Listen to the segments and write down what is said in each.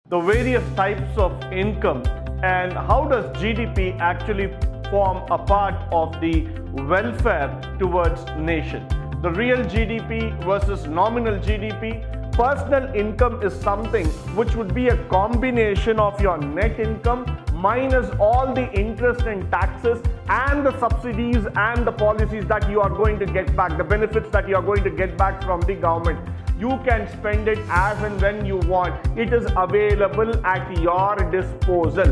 the various types of income and how does GDP actually form a part of the welfare towards nation. The real GDP versus nominal GDP. Personal income is something which would be a combination of your net income minus all the interest and taxes and the subsidies and the policies that you are going to get back, the benefits that you are going to get back from the government. You can spend it as and when you want. It is available at your disposal.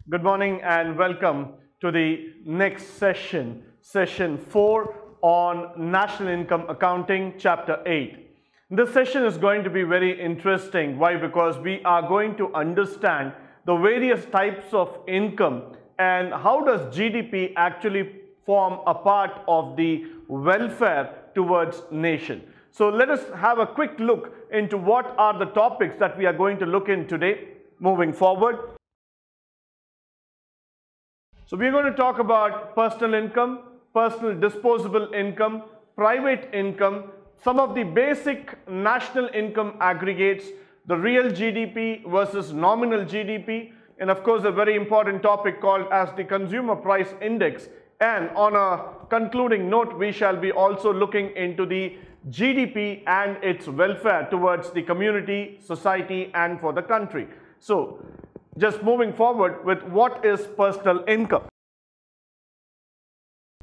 Good morning and welcome to the next session, session 4 on National Income Accounting, Chapter 8. This session is going to be very interesting. Why? Because we are going to understand the various types of income and how does GDP actually form a part of the welfare towards nation. So let us have a quick look into what are the topics that we are going to look in today moving forward. So we are going to talk about personal income, personal disposable income, private income, some of the basic national income aggregates, the real GDP versus nominal GDP, and of course a very important topic called as the Consumer Price Index. And on a concluding note, we shall be also looking into the GDP and its welfare towards the community, society, and for the country. So just moving forward with what is personal income.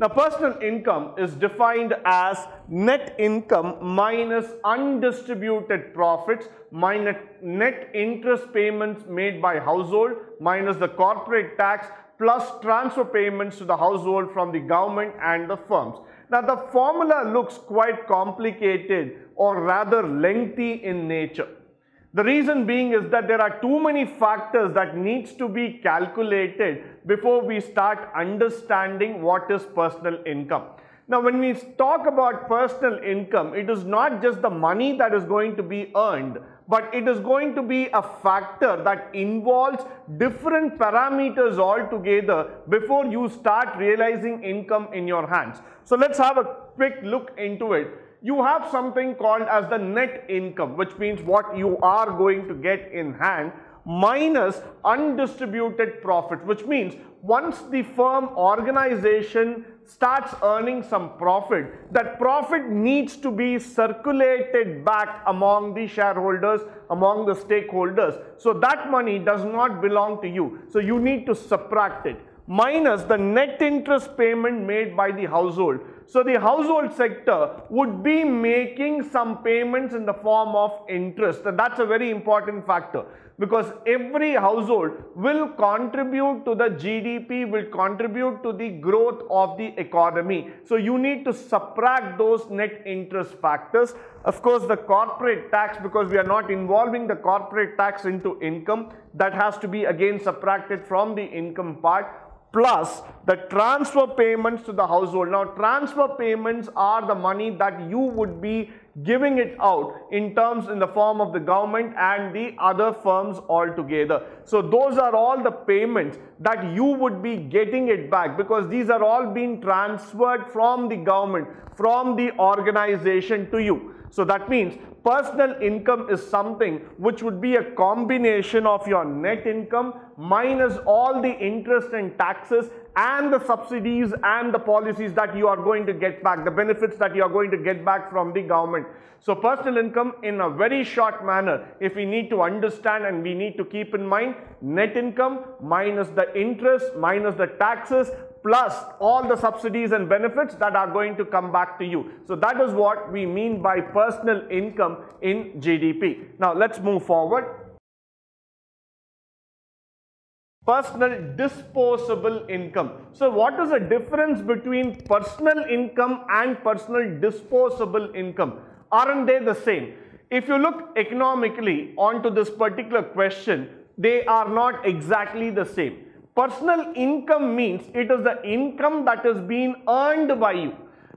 Now, personal income is defined as net income minus undistributed profits minus net interest payments made by household minus the corporate tax plus transfer payments to the household from the government and the firms. Now, the formula looks quite complicated or rather lengthy in nature. The reason being is that there are too many factors that needs to be calculated before we start understanding what is personal income. Now, when we talk about personal income, it is not just the money that is going to be earned, but it is going to be a factor that involves different parameters altogether before you start realizing income in your hands. So let's have a quick look into it. You have something called as the net income, which means what you are going to get in hand, minus undistributed profit, which means once the firm organization starts earning some profit, that profit needs to be circulated back among the shareholders, among the stakeholders. So that money does not belong to you. So you need to subtract it, minus the net interest payment made by the household. So the household sector would be making some payments in the form of interest, and that's a very important factor because every household will contribute to the GDP, will contribute to the growth of the economy. So you need to subtract those net interest factors. Of course, the corporate tax, because we are not involving the corporate tax into income, that has to be again subtracted from the income part, plus the transfer payments to the household. Now, transfer payments are the money that you would be giving it out in the form of the government and the other firms altogether. So those are all the payments that you would be getting it back because these are all being transferred from the government, from the organization to you. So that means personal income is something which would be a combination of your net income minus all the interest and taxes and the subsidies and the policies that you are going to get back, the benefits that you are going to get back from the government. So personal income in a very short manner, if we need to understand and we need to keep in mind, net income minus the interest minus the taxes plus all the subsidies and benefits that are going to come back to you. So that is what we mean by personal income in GDP. Now let's move forward. Personal disposable income. So what is the difference between personal income and personal disposable income? Aren't they the same? If you look economically onto this particular question, they are not exactly the same. Personal income means it is the income that is being earned by you.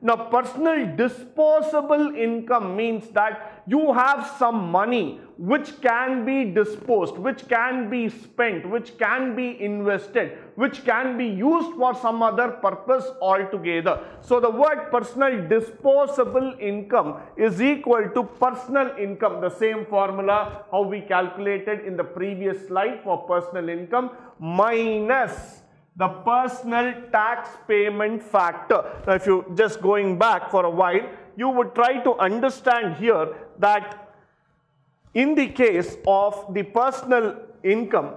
Now, personal disposable income means that you have some money which can be disposed, which can be spent, which can be invested, which can be used for some other purpose altogether. So, the word personal disposable income is equal to personal income, the same formula how we calculated in the previous slide for personal income, minus the personal tax payment factor. Now, if you just going back for a while, you would try to understand here that in the case of the personal income,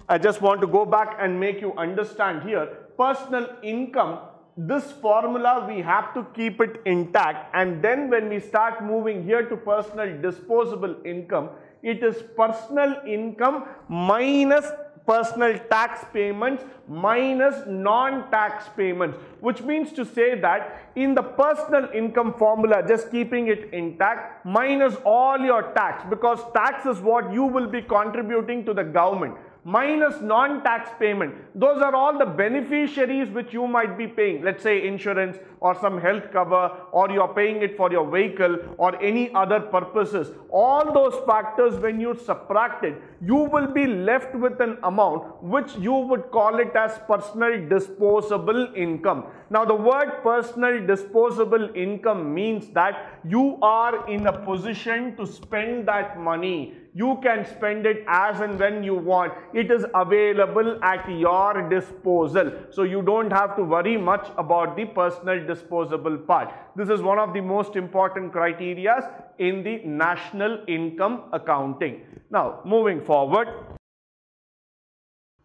I just want to go back and make you understand here, personal income, this formula we have to keep it intact, and then when we start moving here to personal disposable income, it is personal income minus personal tax payments minus non-tax payments, which means to say that in the personal income formula, just keeping it intact, minus all your tax, because tax is what you will be contributing to the government, minus non-tax payment. Those are all the beneficiaries which you might be paying, let's say insurance or some health cover, or you are paying it for your vehicle or any other purposes. All those factors, when you subtract it, you will be left with an amount which you would call it as personal disposable income. Now, the word personal disposable income means that you are in a position to spend that money. You can spend it as and when you want. It is available at your disposal. So you don't have to worry much about the personal disposable part. This is one of the most important criteria in the national income accounting. Now, moving forward.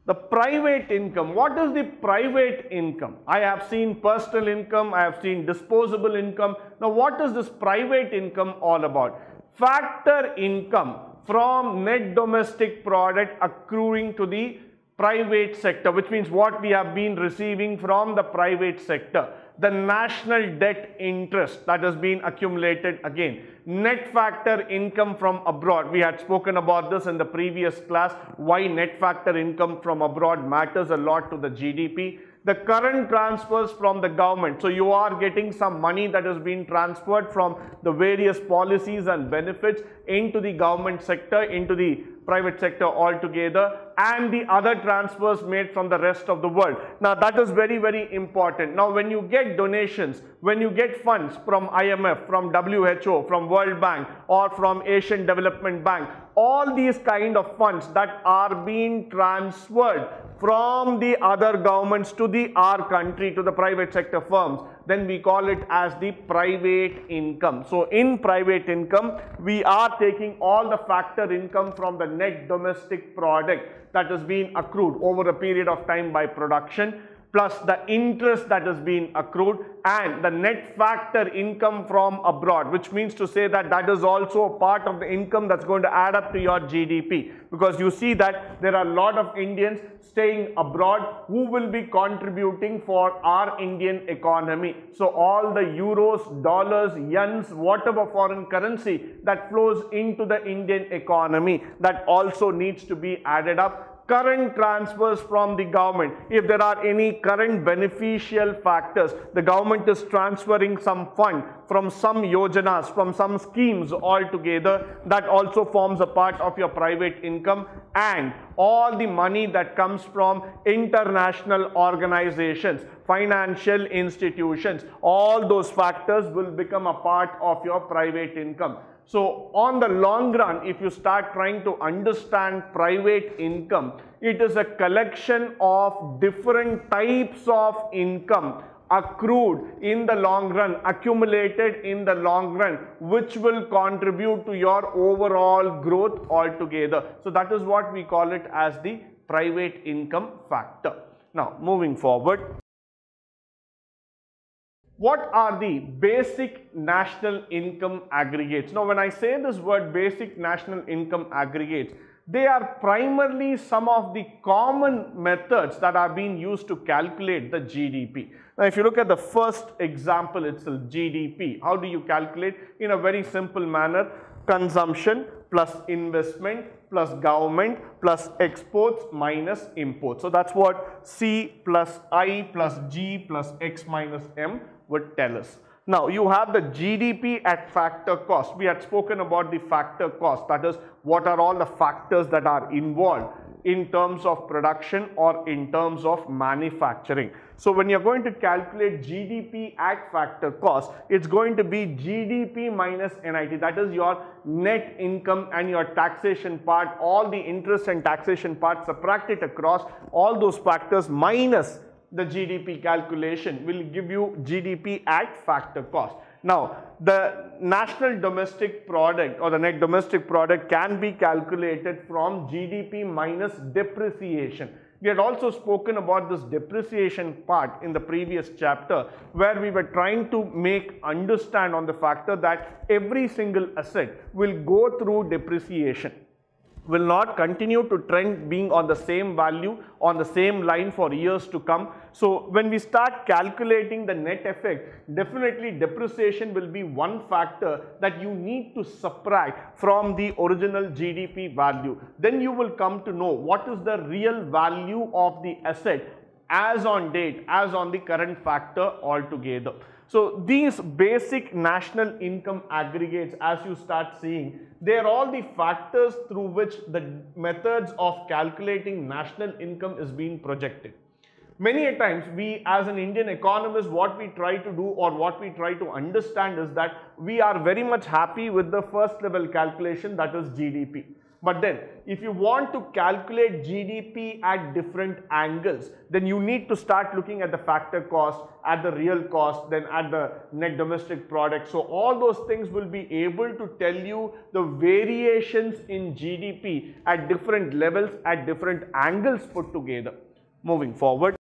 The private income. What is the private income? I have seen personal income, I have seen disposable income. Now, what is this private income all about? Factor income from net domestic product accruing to the private sector, which means what we have been receiving from the private sector. The national debt interest that has been accumulated again. Net factor income from abroad. We had spoken about this in the previous class, why net factor income from abroad matters a lot to the GDP. The current transfers from the government. So you are getting some money that has been transferred from the various policies and benefits into the government sector, into the private sector altogether, and the other transfers made from the rest of the world. Now, that is very, very important. Now, when you get donations, when you get funds from IMF, from WHO, from World Bank, or from Asian Development Bank, all these kind of funds that are being transferred from the other governments to our country, to the private sector firms, then we call it as the private income. So in private income, we are taking all the factor income from the net domestic product that has been accrued over a period of time by production, plus the interest that has been accrued, and the net factor income from abroad, which means to say that that is also a part of the income that's going to add up to your GDP, because you see that there are a lot of Indians staying abroad who will be contributing for our Indian economy. So all the euros, dollars, yens, whatever foreign currency that flows into the Indian economy, that also needs to be added up. Current transfers from the government. If there are any current beneficial factors, the government is transferring some fund from some yojanas, from some schemes altogether, that also forms a part of your private income. And all the money that comes from international organizations, financial institutions, all those factors will become a part of your private income. So on the long run, if you start trying to understand private income, it is a collection of different types of income accrued in the long run, accumulated in the long run, which will contribute to your overall growth altogether. So that is what we call it as the private income factor. Now, moving forward. What are the basic national income aggregates? Now, when I say this word basic national income aggregates, they are primarily some of the common methods that are being used to calculate the GDP. Now, if you look at the first example itself, GDP, how do you calculate? In a very simple manner, consumption plus investment plus government plus exports minus imports. So that's what C plus I plus G plus X minus M would tell us. Now you have the GDP at factor cost. We had spoken about the factor cost, that is what are all the factors that are involved in terms of production or in terms of manufacturing. So when you're going to calculate GDP at factor cost, it's going to be GDP minus NIT, that is your net income and your taxation part, all the interest and taxation part, subtract it across all those factors minus the GDP calculation will give you GDP at factor cost. Now, the national domestic product or the net domestic product can be calculated from GDP minus depreciation. We had also spoken about this depreciation part in the previous chapter, where we were trying to make understand on the factor that every single asset will go through depreciation, will not continue to trend being on the same value, on the same line for years to come. So when we start calculating the net effect, definitely depreciation will be one factor that you need to subtract from the original GDP value. Then you will come to know what is the real value of the asset as on date, as on the current factor altogether. So these basic national income aggregates, as you start seeing, they are all the factors through which the methods of calculating national income is being projected. Many a times we as an Indian economist, what we try to do or what we try to understand is that we are very much happy with the first level calculation, that is GDP. But then if you want to calculate GDP at different angles, then you need to start looking at the factor cost, at the real cost, then at the net domestic product. So all those things will be able to tell you the variations in GDP at different levels, at different angles put together. Moving forward.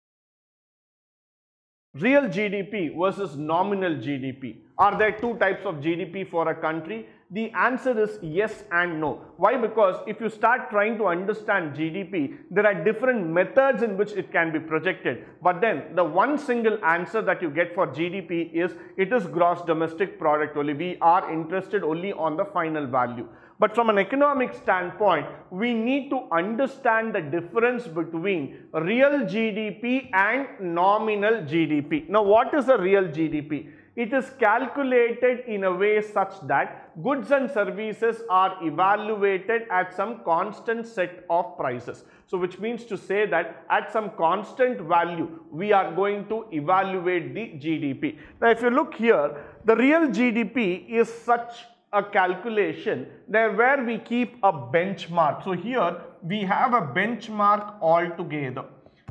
Real GDP versus nominal GDP. Are there two types of GDP for a country? The answer is yes and no. Why? Because if you start trying to understand GDP, there are different methods in which it can be projected. But then the one single answer that you get for GDP is it is gross domestic product only. We are interested only on the final value. But from an economic standpoint, we need to understand the difference between real GDP and nominal GDP. Now, what is a real GDP? It is calculated in a way such that goods and services are evaluated at some constant set of prices. So, which means to say that at some constant value, we are going to evaluate the GDP. Now, if you look here, the real GDP is such a calculation there where we keep a benchmark. So here we have a benchmark altogether.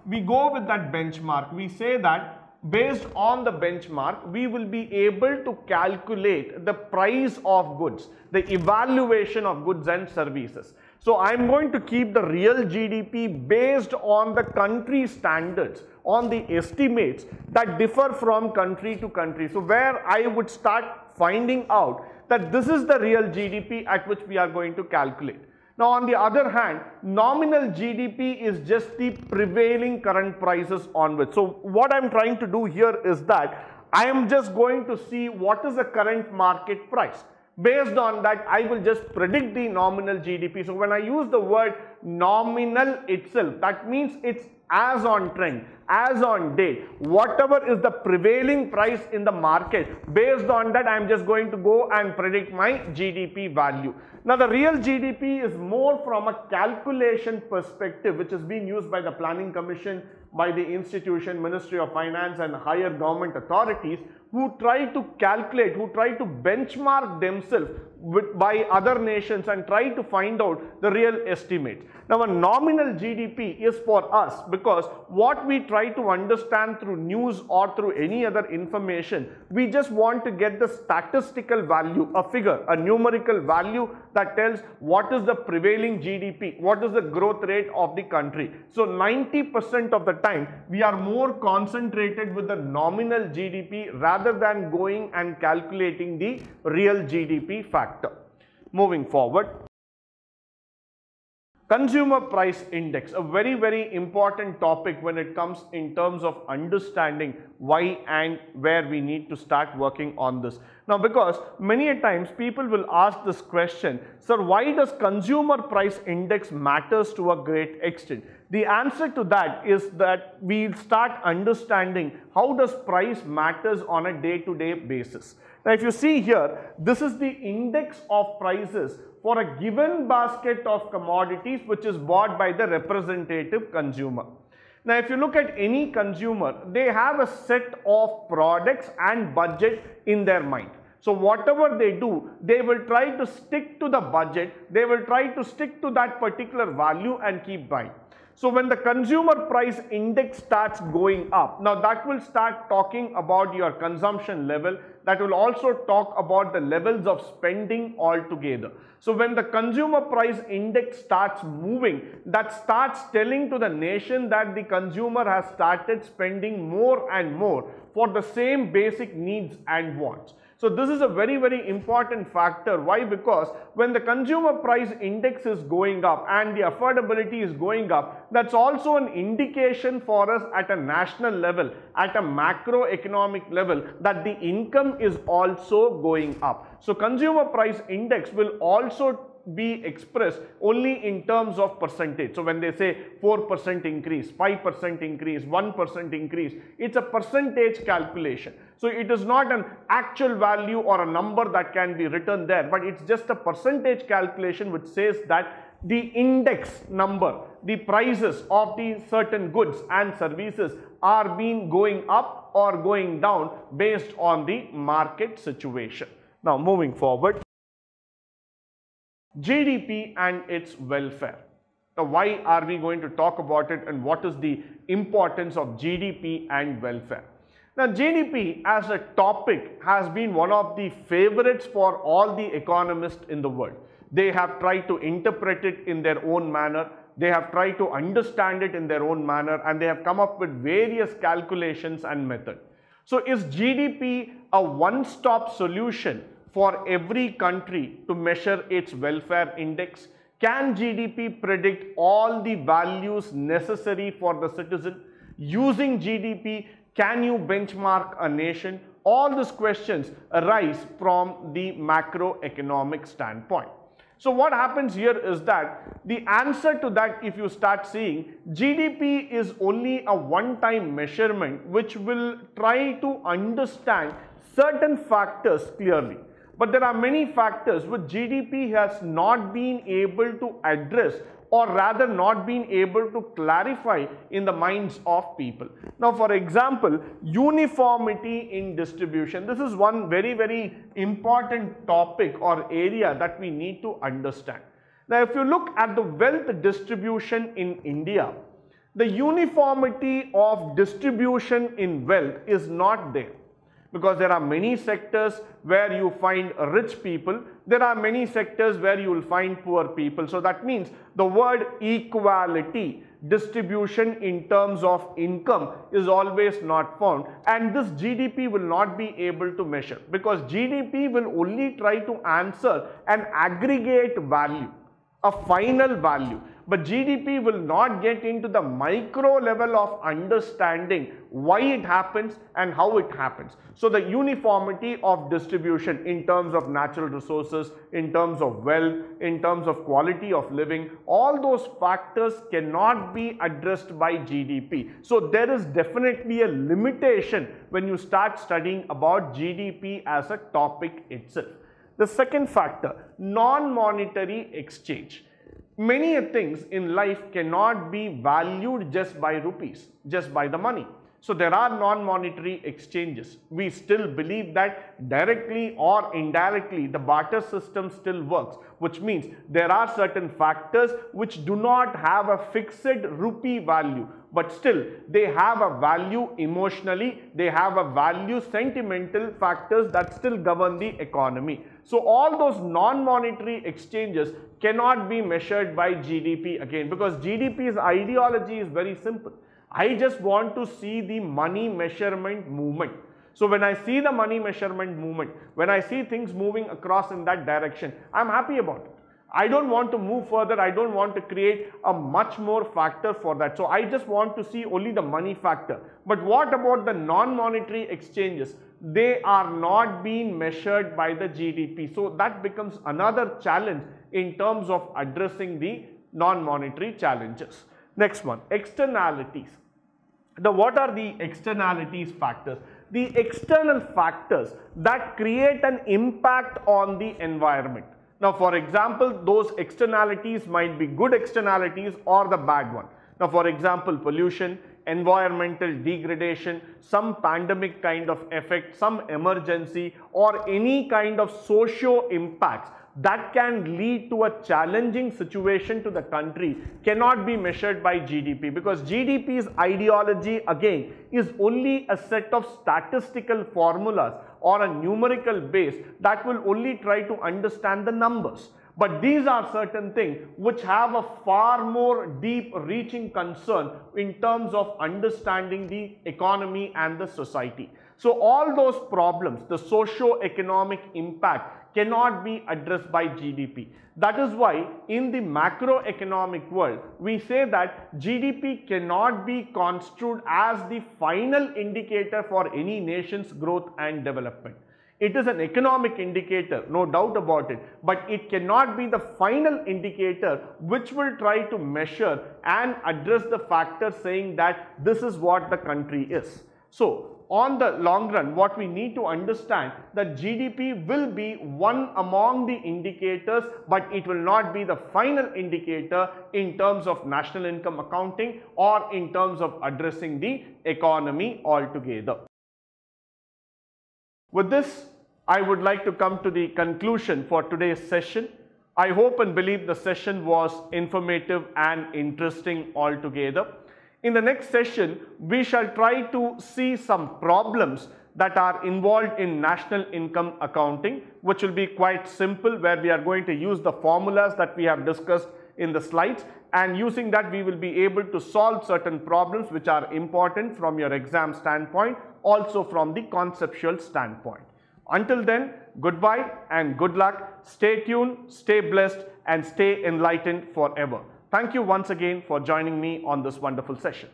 We go with that benchmark. We say that based on the benchmark, we will be able to calculate the price of goods, the evaluation of goods and services. So I'm going to keep the real GDP based on the country standards, on the estimates that differ from country to country. So where I would start finding out that this is the real GDP at which we are going to calculate. Now, on the other hand, nominal GDP is just the prevailing current prices on which. So, what I am trying to do here is that I am just going to see what is the current market price. Based on that, I will just predict the nominal GDP. So, when I use the word nominal itself, that means it's as on trend, as on date, whatever is the prevailing price in the market, based on that I am just going to go and predict my GDP value. Now the real GDP is more from a calculation perspective, which is being used by the Planning Commission, by the institution, Ministry of Finance and higher government authorities, who try to calculate, who try to benchmark themselves by other nations and try to find out the real estimate. Now a nominal GDP is for us because what we try to understand through news or through any other information, we just want to get the statistical value, a figure, a numerical value that tells what is the prevailing GDP, what is the growth rate of the country. So 90% of the time we are more concentrated with the nominal GDP rather than going and calculating the real GDP factor. Moving forward. Consumer price index, a very, very important topic when it comes in terms of understanding why and where we need to start working on this. Now, because many a times people will ask this question, sir, why does consumer price index matters to a great extent? The answer to that is that we'll start understanding how does price matters on a day-to-day basis. Now, if you see here, this is the index of prices for a given basket of commodities which is bought by the representative consumer. Now, if you look at any consumer, they have a set of products and budget in their mind. So, whatever they do, they will try to stick to the budget, they will try to stick to that particular value and keep buying. So, when the consumer price index starts going up, now that will start talking about your consumption level, that will also talk about the levels of spending altogether. So, when the consumer price index starts moving, that starts telling to the nation that the consumer has started spending more and more for the same basic needs and wants. So, this is a very, very important factor. Why? Because when the consumer price index is going up and the affordability is going up, that's also an indication for us at a national level, at a macroeconomic level, that the income is also going up. So, consumer price index will also be expressed only in terms of percentage. So, when they say 4% increase, 5% increase, 1% increase, it's a percentage calculation. So, it is not an actual value or a number that can be written there, but it's just a percentage calculation which says that the index number, the prices of the certain goods and services are being going up or going down based on the market situation. Now, moving forward, GDP and its welfare. Now, why are we going to talk about it and what is the importance of GDP and welfare? Now, GDP as a topic has been one of the favorites for all the economists in the world. They have tried to interpret it in their own manner, they have tried to understand it in their own manner, and they have come up with various calculations and methods. So, is GDP a one-stop solution for every country to measure its welfare index? Can GDP predict all the values necessary for the citizen? Using GDP, can you benchmark a nation? All these questions arise from the macroeconomic standpoint. So, what happens here is that the answer to that, if you start seeing, GDP is only a one-time measurement which will try to understand certain factors clearly. But there are many factors which GDP has not been able to address, or rather not been able to clarify in the minds of people. Now, for example, uniformity in distribution. This is one very, very important topic or area that we need to understand. Now, if you look at the wealth distribution in India, the uniformity of distribution in wealth is not there. Because there are many sectors where you find rich people, there are many sectors where you will find poor people. So that means the word equality, distribution in terms of income is always not found, and this GDP will not be able to measure, because GDP will only try to answer an aggregate value, a final value. But GDP will not get into the micro level of understanding why it happens and how it happens. So, the uniformity of distribution in terms of natural resources, in terms of wealth, in terms of quality of living, all those factors cannot be addressed by GDP. So, there is definitely a limitation when you start studying about GDP as a topic itself. The second factor, non-monetary exchange. Many things in life cannot be valued just by rupees, just by the money. So, there are non-monetary exchanges. We still believe that directly or indirectly the barter system still works, which means there are certain factors which do not have a fixed rupee value, but still they have a value emotionally, they have a value sentimental factors that still govern the economy. So, all those non-monetary exchanges cannot be measured by GDP again, because GDP's ideology is very simple. I just want to see the money measurement movement. So, when I see the money measurement movement, when I see things moving across in that direction, I am happy about it. I don't want to move further. I don't want to create a much more factor for that. So I just want to see only the money factor. But what about the non-monetary exchanges? They are not being measured by the GDP. So that becomes another challenge in terms of addressing the non-monetary challenges. Next one, externalities. Now, what are the externalities factors? The external factors that create an impact on the environment. Now, for example, those externalities might be good externalities or the bad one. Now, for example, pollution, environmental degradation, some pandemic kind of effect, some emergency, or any kind of socio impacts that can lead to a challenging situation to the country cannot be measured by GDP, because GDP's ideology again is only a set of statistical formulas or a numerical base that will only try to understand the numbers. But these are certain things which have a far more deep reaching concern in terms of understanding the economy and the society. So all those problems, the socio-economic impact cannot be addressed by GDP. That is why in the macroeconomic world, we say that GDP cannot be construed as the final indicator for any nation's growth and development. It is an economic indicator, no doubt about it, but it cannot be the final indicator which will try to measure and address the factor saying that this is what the country is. So, on the long run, what we need to understand that GDP will be one among the indicators, but it will not be the final indicator in terms of national income accounting or in terms of addressing the economy altogether. With this, I would like to come to the conclusion for today's session. I hope and believe the session was informative and interesting altogether. In the next session, we shall try to see some problems that are involved in national income accounting, which will be quite simple, where we are going to use the formulas that we have discussed in the slides, and using that we will be able to solve certain problems which are important from your exam standpoint, also from the conceptual standpoint. Until then, goodbye and good luck. Stay tuned, stay blessed, and stay enlightened forever. Thank you once again for joining me on this wonderful session.